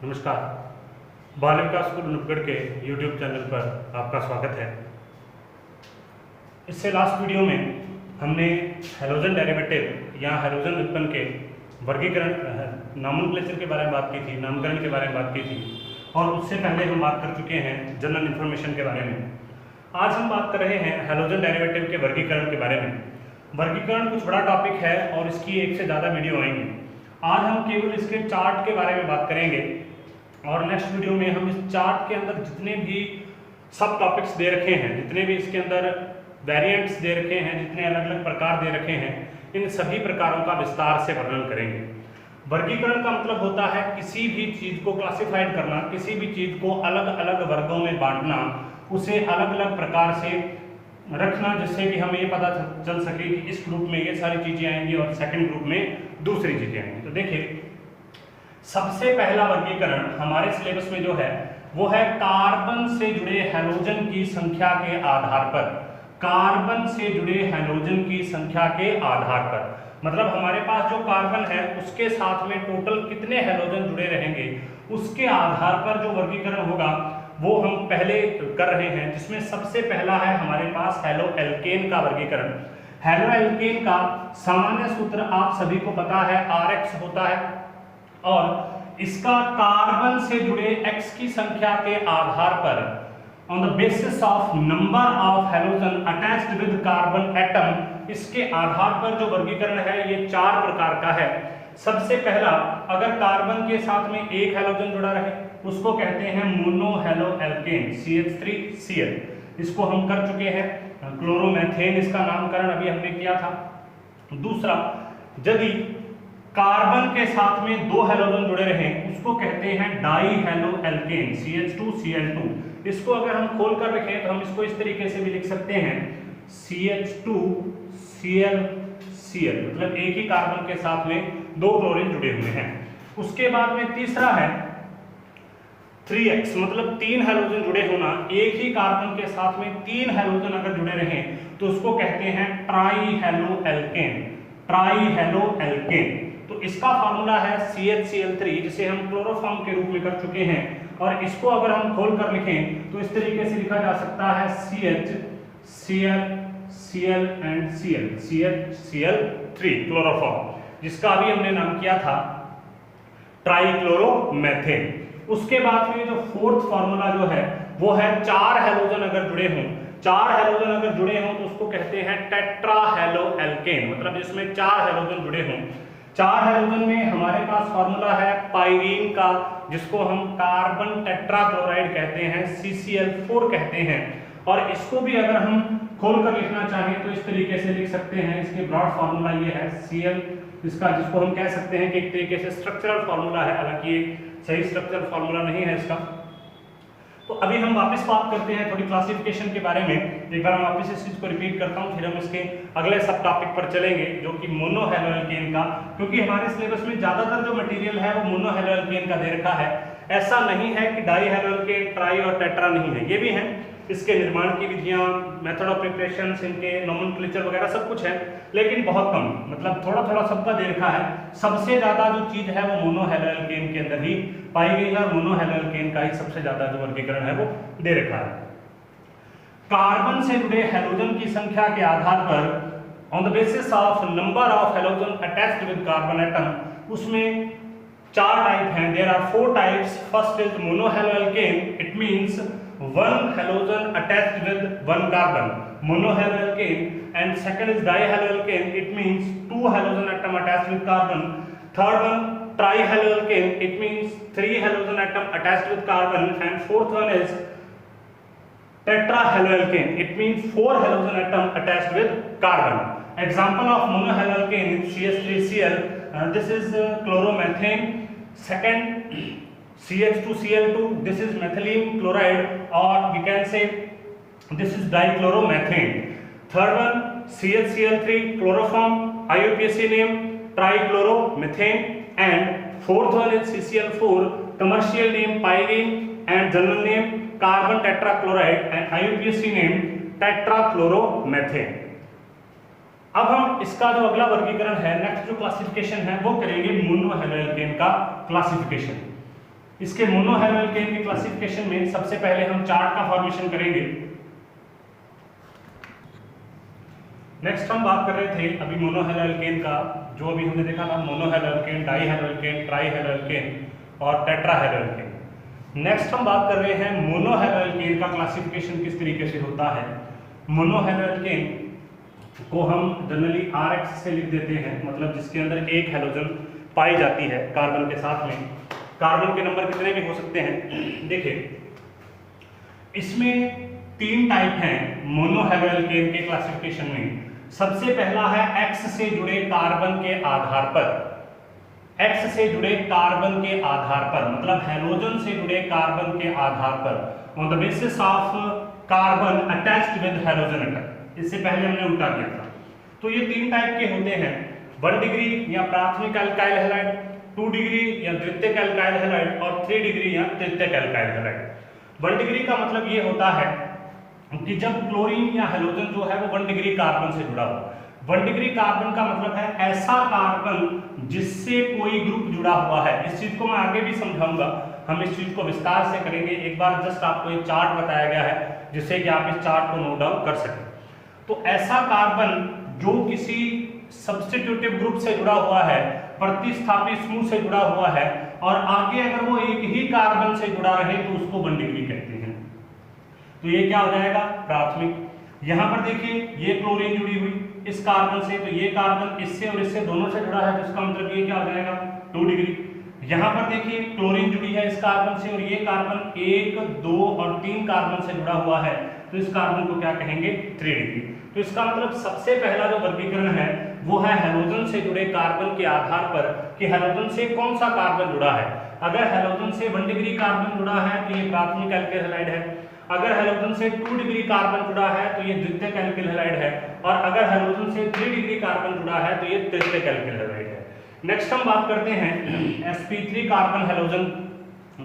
नमस्कार। बाल विकास स्कूल नूपगढ़ के YouTube चैनल पर आपका स्वागत है। इससे लास्ट वीडियो में हमने हैलोजन डेरिवेटिव या हैलोजन उत्पन्न के वर्गीकरण नॉमेनक्लेचर के बारे में बात की थी, नामकरण के बारे में बात की थी, और उससे पहले हम बात कर चुके हैं जनरल इन्फॉर्मेशन के बारे में। आज हम बात कर रहे हैं हैलोजन डेरिवेटिव के वर्गीकरण के बारे में। वर्गीकरण कुछ बड़ा टॉपिक है और इसकी एक से ज़्यादा वीडियो आएंगी। आज हम केवल इसके चार्ट के बारे में बात करेंगे और नेक्स्ट वीडियो में हम इस चार्ट के अंदर जितने भी सब टॉपिक्स दे रखे हैं, जितने भी इसके अंदर वेरिएंट्स दे रखे हैं, जितने अलग अलग प्रकार दे रखे हैं, इन सभी प्रकारों का विस्तार से वर्णन करेंगे। वर्गीकरण का मतलब होता है किसी भी चीज को क्लासिफाइड करना, किसी भी चीज को अलग अलग वर्गों में बांटना, उसे अलग अलग प्रकार से रखना, जिससे कि हमें ये पता चल सके कि इस ग्रुप में ये सारी चीजें आएंगी और सेकंड ग्रुप में दूसरी चीजें आएंगी। तो देखिए, सबसे पहला वर्गीकरण हमारे सिलेबस में जो है वो है कार्बन से जुड़े हैलोजन की संख्या के आधार पर। कार्बन से जुड़े हैलोजन की संख्या के आधार पर मतलब हमारे पास जो कार्बन है उसके साथ में टोटल कितने हैलोजन जुड़े रहेंगे, उसके आधार पर जो वर्गीकरण होगा वो हम पहले कर रहे हैं, जिसमें सबसे पहला है हमारे पास हेलो एल्केन का वर्गीकरण। हेलो एल्केन का सामान्य सूत्र आप सभी को पता है, RX होता है, और इसका कार्बन से जुड़े X की संख्या के आधार पर on the basis of number of halogen attached with carbon atom, इसके आधार पर जो वर्गीकरण है ये 4 प्रकार का है। सबसे पहला, अगर कार्बन के साथ में एक हैलोजन जुड़ा रहे उसको कहते हैं मोनो हेलो एल्केन, CH3Cl। इसको हम कर चुके हैं। क्लोरोमेथेन इसका नामकरण अभी हमने किया था। दूसरा, यदि कार्बन के साथ में 2 हैलोजन जुड़े रहे उसको कहते हैं डाई हेलो एल्केन, CH2Cl2। इसको अगर हम खोल कर रखें तो हम इसको इस तरीके से भी लिख सकते हैं CH2Cl, मतलब एक ही कार्बन के साथ में 2 क्लोरीन जुड़े हुए हैं। उसके बाद में तीसरा है 3X, मतलब 3 हैलोजन जुड़े होना। एक ही कार्बन के साथ में 3 हैलोजन अगर जुड़े रहे तो उसको कहते हैं try halo alkane, try halo alkane. तो इसका फार्मूला है CHCl3, जिसे हम क्लोरोफॉर्म के रूप में कर चुके हैं, और इसको अगर हम खोल कर लिखें तो इस तरीके से लिखा जा सकता है CHCl, Cl and Cl, CHCl3 chloroform, जिसका अभी हमने नाम किया था ट्राइक्लोरोमेथेन। उसके बाद में जो फोर्थ फार्मूला जो है वो है 4 हैलोजन अगर जुड़े हों, 4 हैलोजन अगर जुड़े हों तो उसको कहते हैं टेट्रा हेलो एल्केन, मतलब जिसमें 4 हैलोजन जुड़े हों। 4 हैलोजन में हमारे पास फार्मूला है पाइरीन का, जिसको हम कार्बन टेट्राक्लोराइड कहते हैं, CCl4 कहते हैं। और इसको भी अगर हम खोल कर लिखना चाहें तो इस तरीके से लिख सकते हैं। इसके ब्रॉड फार्मूला ये है Cl, इसका जिसको हम कह सकते हैं कि एक तरीके से स्ट्रक्चरल फार्मूला है, हालांकि सही स्ट्रक्चरल फार्मूला नहीं है इसका। तो अभी हम वापस बात करते हैं थोड़ी क्लासिफिकेशन के बारे में। एक बार मैं वापस इस चीज को रिपीट करता हूं, फिर हम इसके अगले सब टॉपिक पर चलेंगे, जो कि मोनो हेलो एल्केन का, क्योंकि हमारे सिलेबस में ज्यादातर जो मटेरियल है वो मोनो हेलो एल्केन का दे रखा है। ऐसा नहीं है कि डाई हेलो एल्केन, ट्राई और टेट्रा नहीं है, ये भी है। इसके निर्माण की विधियां, मेथड ऑफ प्रिपरेशन, इनके नॉमेनक्लेचर वगैरह सब कुछ है, लेकिन बहुत कम, मतलब थोड़ा थोड़ा सबका दे रखा है। सबसे ज्यादा जो चीज है वो मोनो हेलो एल्केन के अंदर ही पाई गई है, और मोनो हेलो एल्केन का ही सबसे ज्यादा जो वर्गीकरण है वो दे रखा है। कार्बन से जुड़े हैलोजन की संख्या के आधार पर on the basis of number of halogen attached with carbon atom, उसमें 4 टाइप हैं। There are 4 types. First is mono halo alkane, it means 1 halogen attached with 1 carbon, mono halo alkane. And second is dihaloalkane, it means 2 halogen atom attached with carbon. Third one, trihaloalkane, it means 3 halogen atom attached with carbon. And fourth one is tetrahaloalkane, it means 4 halogen atom attached with carbon. Example of monohaloalkane is CH3Cl, this is chloromethane. Second, CH2Cl2, this is methylene chloride, or we can say this is dichloromethane. Third one, CHCl3 chloroform, IUPAC name trichloromethane. And fourth one is CCl4, commercial name pyrene and general name carbon tetrachloride, and IUPAC name tetrachloromethane. अब हम इसका जो अगला वर्गीकरण है, next जो classification है वो करेंगे मोनो हेलो एल्केन का क्लासिफिकेशन। इसके मोनो हैलो एल्केन के क्लासिफिकेशन में सबसे पहले हम चार्ट का फॉर्मेशन करेंगे। नेक्स्ट हम बात कर रहे थे अभी मोनो हैलो एल्केन का, जो अभी हमने देखा था mono halo alkane, di halo alkane, tri halo alkane और टेट्रा हैलो एल्केन। नेक्स्ट हम बात कर रहे हैं मोनो हैलो एल्केन का क्लासिफिकेशन किस तरीके से होता है। मोनो हैलो एल्केन को हम जनरली RX से लिख देते हैं, मतलब जिसके अंदर एक हैलोजन पाई जाती है कार्बन के साथ में। कार्बन के नंबर कितने भी हो सकते हैं। देखिए इसमें 3 टाइप हैं मोनो हैलो एल्केन के क्लासिफिकेशन में। सबसे पहला है X से जुड़े कार्बन के आधार पर, X से जुड़े कार्बन के आधार पर, मतलब हैलोजन से जुड़े कार्बन के आधार पर, on the basis of carbon attached with halogen atom. इससे पहले हमने उल्टा किया था। तो ये 3 टाइप के होते हैं, 1 डिग्री या प्राथमिक अल्काइल हैलाइड, 2 डिग्री या द्वितीयक अल्काइल हैलाइड और 3 डिग्री या तृतीयक अल्काइल हैलाइड। 1 डिग्री का मतलब ये होता है कि जब क्लोरीन या हैलोजन जो है वो 1 डिग्री कार्बन से जुड़ा हो। 1 डिग्री कार्बन का मतलब है ऐसा कार्बन जिससे कोई ग्रुप जुड़ा हुआ है। इस चीज को मैं आगे भी समझाऊंगा, हम इस चीज को विस्तार से करेंगे। एक बार जस्ट आपको एक चार्ट बताया गया है जिससे कि आप इस चार्ट को नोट डाउन कर सकें। तो ऐसा कार्बन जो किसी सब्स्टिट्यूटिव ग्रुप से जुड़ा हुआ है, प्रतिस्थापी समूह से जुड़ा हुआ है, और आगे अगर वो एक ही कार्बन से जुड़ा रहे तो उसको 1 डिग्री कहते हैं। तो ये क्या हो जाएगा, प्राथमिक। यहां पर देखिए ये क्लोरीन जुड़ी हुई इस कार्बन से, तो ये कार्बन इससे और इससे दोनों से जुड़ा है, जिसका मतलब ये क्या हो जाएगा 2 डिग्री। यहां पर देखिए क्लोरीन जुड़ी है इस कार्बन से और ये कार्बन 1, 2 और 3 कार्बन से जुड़ा हुआ है, तो इस कार्बन को क्या कहेंगे 3 डिग्री। तो इसका मतलब सबसे पहला जो वर्गीकरण है वो है हैलोजन से जुड़े कार्बन के आधार पर कि हैलोजन से कौन सा कार्बन जुड़ा है। अगर हैलोजन से 1 डिग्री कार्बन जुड़ा है तो ये प्राथमिक अल्किल हैलाइड है। अगर हैलोजन से 2 डिग्री कार्बन जुड़ा है तो ये द्वितीयक अल्किल हैलाइड है, और अगर हैलोजन से 3 डिग्री कार्बन जुड़ा है तो ये तृतीयक अल्किल हैलाइड है। नेक्स्ट हम बात करते हैं sp3 carbon halogen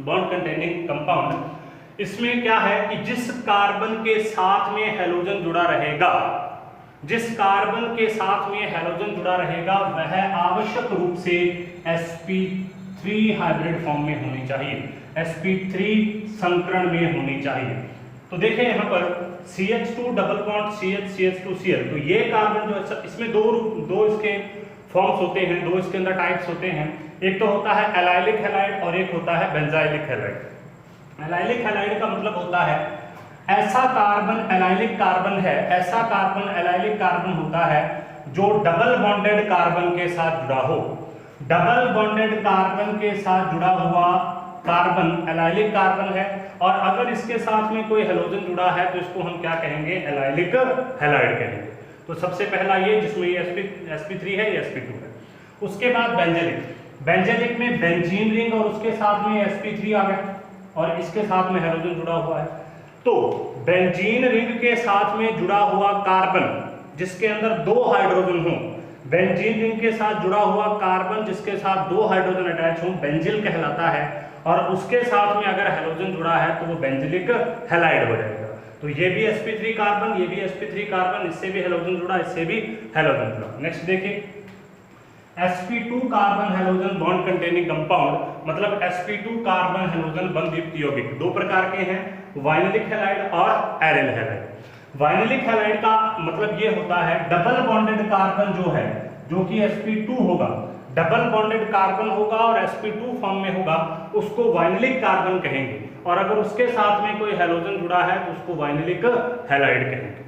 bond containing compound. इसमें क्या है कि जिस कार्बन के साथ में हैलोजन जुड़ा रहेगा, जिस कार्बन के साथ में हैलोजन जुड़ा रहेगा वह आवश्यक रूप से sp3 हाइब्रिड फॉर्म में होनी चाहिए, sp3 संकरण में होनी चाहिए। तो देखें यहाँ पर CH2 double bond CH CH2Cl, तो ये कार्बन जो इसमें दो इसके फॉर्म्स होते हैं, 2 इसके अंदर टाइप्स होते हैं। एक तो होता है एलाइलिक हैलाइड और एक होता है बेंजाइलिक हैलाइड। एलाइलिक हैलाइड का मतलब होता है ऐसा कार्बन एलाइलिक कार्बन है, ऐसा कार्बन एलाइलिक कार्बन होता है जो डबल बॉन्डेड कार्बन के साथ जुड़ा हो। डबल बॉन्डेड कार्बन के साथ जुड़ा हुआ कार्बन एलाइलिक कार्बन है, और अगर इसके साथ में कोई हैलोजन जुड़ा है तो इसको हम क्या कहेंगे, एलाइलिक हैलाइड कहेंगे। तो सबसे पहला ये जिसमें ये sp3 है, ये sp2 है। उसके बाद बेंजेलिक। बेंजेलिक में बेंजीन रिंग और उसके साथ में sp3 आ गया और इसके साथ में हैलोजन जुड़ा हुआ है। तो बेंजीन रिंग के साथ में जुड़ा हुआ कार्बन जिसके अंदर 2 हाइड्रोजन हो, बेंजीन रिंग के साथ जुड़ा हुआ कार्बन जिसके साथ 2 हाइड्रोजन अटैच हो बेंजिल कहलाता है, और उसके साथ में अगर हैलोजन जुड़ा है तो वो बेंजिलिक हैलाइड हो जाएगा। तो ये भी sp3 कार्बन, ये भी sp3 कार्बन, इससे भी हैलोजन जुड़ा, इससे भी हैलोजन जुड़ा। नेक्स्ट देखिए sp2 carbon halogen bond containing compound, मतलब sp2 कार्बन हैलोजन बंधयुक्त यौगिक 2 प्रकार के हैं, वाइनलिक हैलाइड और एरिल हैलाइड। वाइनलिक हैलाइड का मतलब ये होता है डबल बॉन्डेड कार्बन जो है, जो कि sp2 होगा, डबल बॉन्डेड कार्बन होगा और sp2 फॉर्म में होगा, उसको वाइनलिक कार्बन कहेंगे, और अगर उसके साथ में कोई हैलोजन जुड़ा है तो उसको वाइनलिक हैलाइड कहेंगे।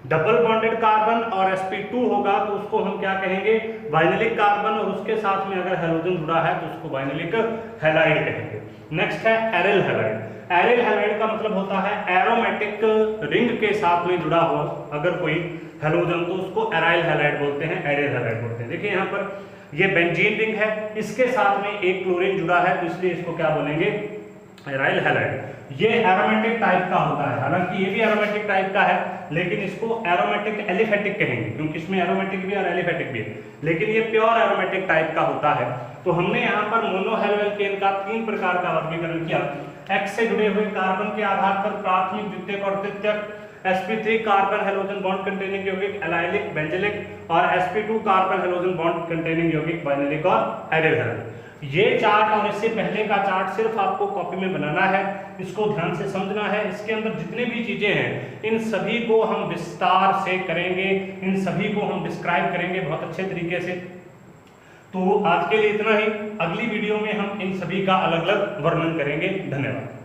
डबल बॉन्डेड कार्बन और sp2 होगा तो उसको हम क्या कहेंगे, वाइनलिक कार्बन, और उसके साथ में अगर हैलोजन जुड़ा है तो उसको वाइनलिक हैलाइड कहेंगे। नेक्स्ट है एरिल हैलाइड। एरिल हैलाइड का मतलब होता है एरोमेटिक रिंग के साथ में जुड़ा हुआ अगर कोई हैलोजन तो उसको एराइल हैलाइड बोलते हैं, एरिल हैलाइड बोलते हैं। देखिए यहाँ पर ये बेंजीन रिंग है, इसके साथ में एक क्लोरीन जुड़ा है तो इसलिए इसको क्या बोलेंगे, एराइल हैलाइड। ये एरोमेटिक टाइप का होता है, हालांकि ये भी एरोमेटिक टाइप का है लेकिन इसको एरोमेटिक एलिफेटिक कहेंगे क्योंकि इसमें एरोमेटिक भी और एलिफेटिक भी है, लेकिन ये प्योर एरोमेटिक टाइप का होता है। तो हमने यहाँ पर मोनो हैलो एल्केन का 3 प्रकार का वर्गीकरण किया। X से जुड़े हुए कार्बन के आधार पर प्राथमिक, द्वितीयक और तृतीयक, sp3 carbon halogen bond containing यौगिक एलाइलिक, बेंजिलिक, और sp2 carbon halogen bond containing यौगिक वाइनलिक और एरिल हैलाइड। ये चार्ट और इससे पहले का चार्ट सिर्फ आपको कॉपी में बनाना है, इसको ध्यान से समझना है। इसके अंदर जितने भी चीजें हैं इन सभी को हम विस्तार से करेंगे, इन सभी को हम डिस्क्राइब करेंगे बहुत अच्छे तरीके से। तो आज के लिए इतना ही, अगली वीडियो में हम इन सभी का अलग अलग वर्णन करेंगे। धन्यवाद।